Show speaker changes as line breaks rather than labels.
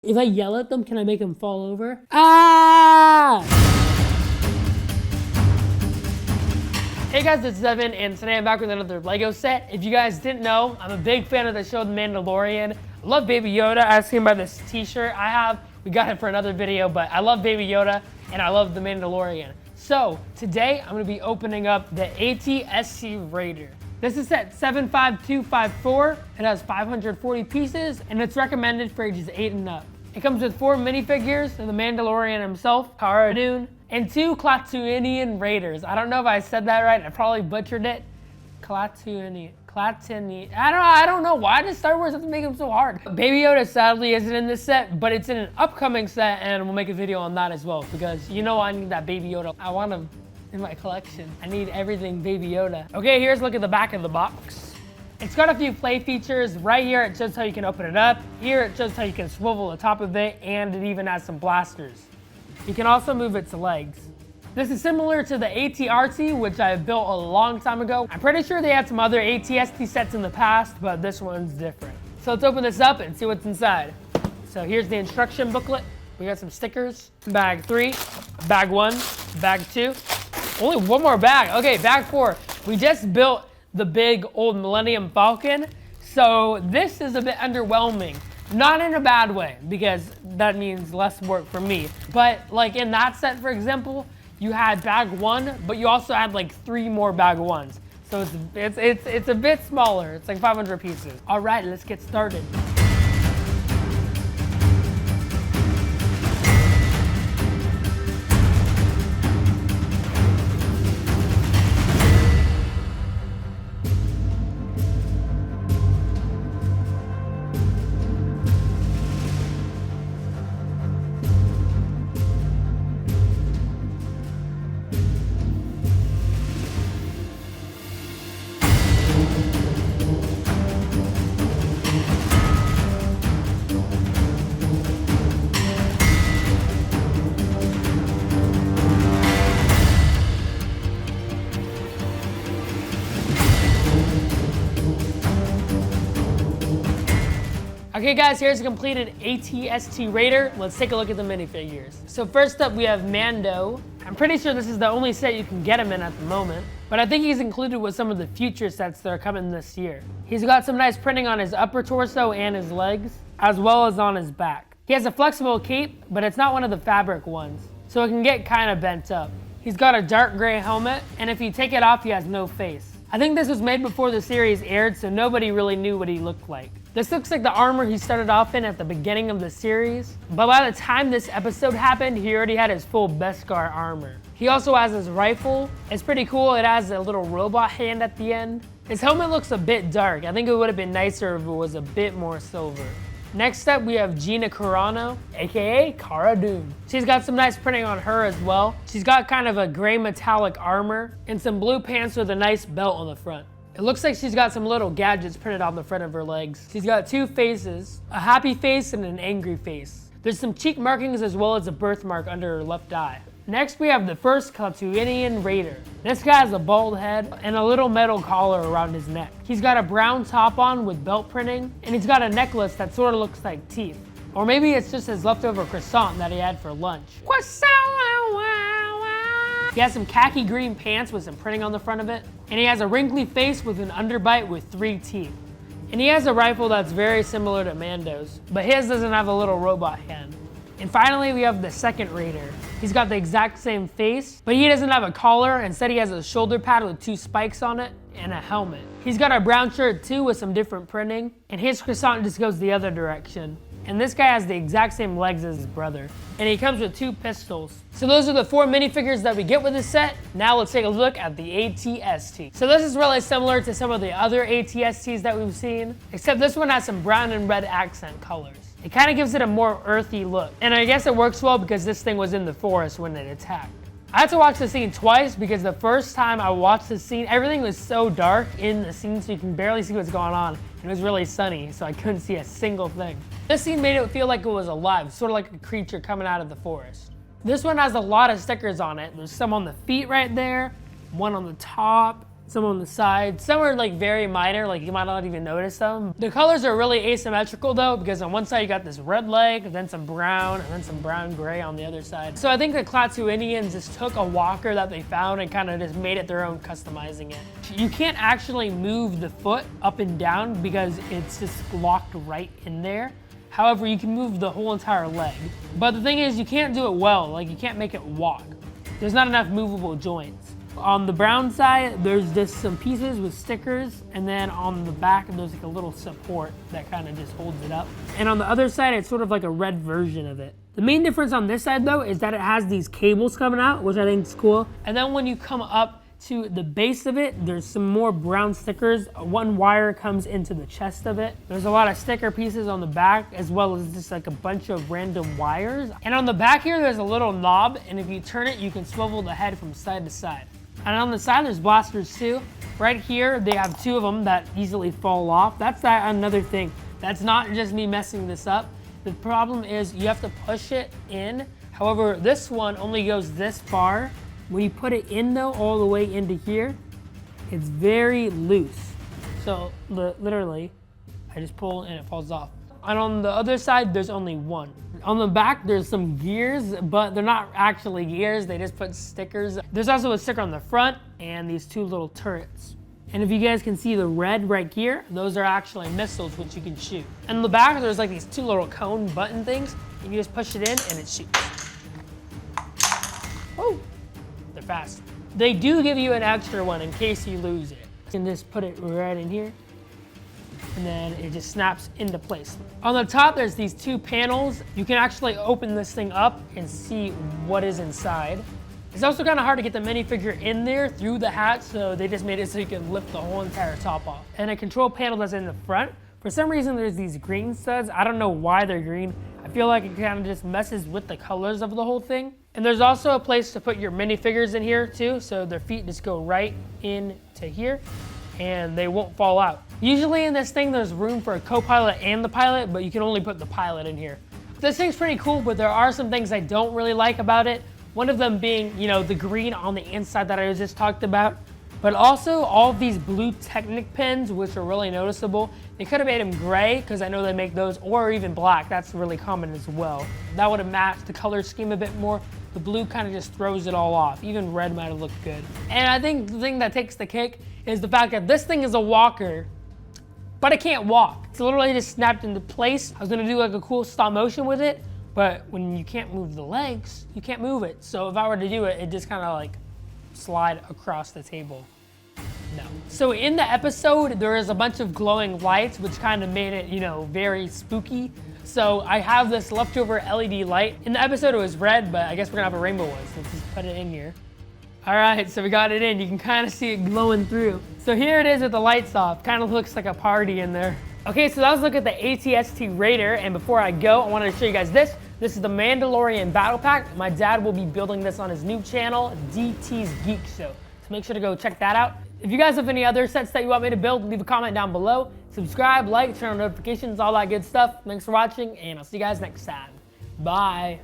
If I yell at them, can I make them fall over? Ah! Hey guys, it's Evan, and today I'm back with another Lego set. If you guys didn't know, I'm a big fan of the show The Mandalorian. I love Baby Yoda. I seen by this t-shirt I have. We got it for another video, but I love Baby Yoda, and I love The Mandalorian. So, today I'm gonna be opening up the AT-ST RAIDER. This is set 75254. It has 540 pieces, and it's recommended for ages 8 and up. It comes with 4 minifigures of the Mandalorian himself, Cara Dune, and 2 Klatooinian Raiders. I don't know if I said that right. I probably butchered it. Klatooinian. I don't know. Why does Star Wars have to make them so hard? Baby Yoda sadly isn't in this set, but it's in an upcoming set, and we'll make a video on that as well, because you know I need that Baby Yoda. I want him in my collection. I need everything Baby Yoda. Okay, here's a look at the back of the box. It's got a few play features. Right here, it shows how you can open it up. Here, it shows how you can swivel the top of it, and it even has some blasters. You can also move its legs. This is similar to the AT-RT, which I built a long time ago. I'm pretty sure they had some other AT-ST sets in the past, but this one's different. So let's open this up and see what's inside. So here's the instruction booklet. We got some stickers. Bag 3, bag 1, bag 2. Only one more bag. Okay, bag 4. We just built the big old Millennium Falcon, so this is a bit underwhelming. Not in a bad way, because that means less work for me. But like in that set, for example, you had bag 1, but you also had like 3 more bag 1s. So it's a bit smaller. It's like 500 pieces. All right, let's get started. Okay guys, here's a completed AT-ST RAIDER. Let's take a look at the minifigures. So first up we have Mando. I'm pretty sure this is the only set you can get him in at the moment, but I think he's included with some of the future sets that are coming this year. He's got some nice printing on his upper torso and his legs, as well as on his back. He has a flexible cape, but it's not one of the fabric ones, so it can get kind of bent up. He's got a dark gray helmet, and if you take it off, he has no face. I think this was made before the series aired, so nobody really knew what he looked like. This looks like the armor he started off in at the beginning of the series, but by the time this episode happened, he already had his full Beskar armor. He also has his rifle. It's pretty cool. It has a little robot hand at the end. His helmet looks a bit dark. I think it would have been nicer if it was a bit more silver. Next up, we have Gina Carano, aka Cara Dune. She's got some nice printing on her as well. She's got kind of a gray metallic armor and some blue pants with a nice belt on the front. It looks like she's got some little gadgets printed on the front of her legs. She's got 2 faces, a happy face and an angry face. There's some cheek markings as well as a birthmark under her left eye. Next, we have the first Klatooinian Raider. This guy has a bald head and a little metal collar around his neck. He's got a brown top on with belt printing, and he's got a necklace that sort of looks like teeth. Or maybe it's just his leftover croissant that he had for lunch. Croissant! He has some khaki green pants with some printing on the front of it, and he has a wrinkly face with an underbite with 3 teeth. And he has a rifle that's very similar to Mando's, but his doesn't have a little robot hand. And finally, we have the second Raider. He's got the exact same face, but he doesn't have a collar. Instead, he has a shoulder pad with 2 spikes on it and a helmet. He's got a brown shirt too with some different printing, and his croissant just goes the other direction. And this guy has the exact same legs as his brother. And he comes with 2 pistols. So those are the 4 minifigures that we get with this set. Now let's take a look at the AT-ST. So this is really similar to some of the other AT-STs that we've seen, except this one has some brown and red accent colors. It kind of gives it a more earthy look. And I guess it works well because this thing was in the forest when it attacked. I had to watch the scene twice because the first time I watched the scene, everything was so dark in the scene so you can barely see what's going on. It was really sunny, so I couldn't see a single thing. This scene made it feel like it was alive, sort of like a creature coming out of the forest. This one has a lot of stickers on it. There's some on the feet right there, one on the top, some on the side. Some are like very minor, like you might not even notice them. The colors are really asymmetrical though, because on one side you got this red leg, then some brown, and then some brown gray on the other side. So I think the Klaatuanians just took a walker that they found and kind of just made it their own, customizing it. You can't actually move the foot up and down because it's just locked right in there. However, you can move the whole entire leg. But the thing is, you can't do it well, like you can't make it walk. There's not enough movable joints. On the brown side, there's just some pieces with stickers, and then on the back, there's like a little support that kind of just holds it up. And on the other side, it's sort of like a red version of it. The main difference on this side though, is that it has these cables coming out, which I think is cool. And then when you come up to the base of it, there's some more brown stickers. One wire comes into the chest of it. There's a lot of sticker pieces on the back, as well as just like a bunch of random wires. And on the back here, there's a little knob, and if you turn it, you can swivel the head from side to side. And on the side, there's blasters too. Right here, they have 2 of them that easily fall off. That's another thing. That's not just me messing this up. The problem is you have to push it in. However, this one only goes this far. When you put it in though, all the way into here, it's very loose. So literally, I just pull and it falls off. And on the other side, there's only one. On the back, there's some gears, but they're not actually gears. They just put stickers. There's also a sticker on the front and these 2 little turrets. And if you guys can see the red right here, those are actually missiles which you can shoot. And on the back, there's like these 2 little cone button things. You just push it in and it shoots. Oh, they're fast. They do give you an extra one in case you lose it. You can just put it right in here, and then it just snaps into place. On the top, there's these 2 panels. You can actually open this thing up and see what is inside. It's also kind of hard to get the minifigure in there through the hatch, so they just made it so you can lift the whole entire top off. And a control panel that's in the front. For some reason, there's these green studs. I don't know why they're green. I feel like it kind of just messes with the colors of the whole thing. And there's also a place to put your minifigures in here too, so their feet just go right into here and they won't fall out. Usually in this thing, there's room for a co-pilot and the pilot, but you can only put the pilot in here. This thing's pretty cool, but there are some things I don't really like about it. One of them being, you know, the green on the inside that I just talked about. But also all of these blue Technic pins, which are really noticeable. They could have made them gray, because I know they make those, or even black. That's really common as well. That would have matched the color scheme a bit more. The blue kind of just throws it all off. Even red might have looked good. And I think the thing that takes the cake is the fact that this thing is a walker, but it can't walk. It's literally just snapped into place. I was gonna do like a cool stop motion with it, but when you can't move the legs, you can't move it. So if I were to do it, it just kind of like slide across the table. No. So in the episode, there is a bunch of glowing lights, which kind of made it, you know, very spooky. So I have this leftover LED light. In the episode, it was red, but I guess we're gonna have a rainbow one. So let's just put it in here. All right, so we got it in. You can kind of see it glowing through. So here it is with the lights off. Kind of looks like a party in there. Okay, so that was a look at the AT-ST Raider. And before I go, I wanted to show you guys this. This is the Mandalorian Battle Pack. My dad will be building this on his new channel, DT's Geek Show. So make sure to go check that out. If you guys have any other sets that you want me to build, leave a comment down below. Subscribe, like, turn on notifications, all that good stuff. Thanks for watching, and I'll see you guys next time. Bye.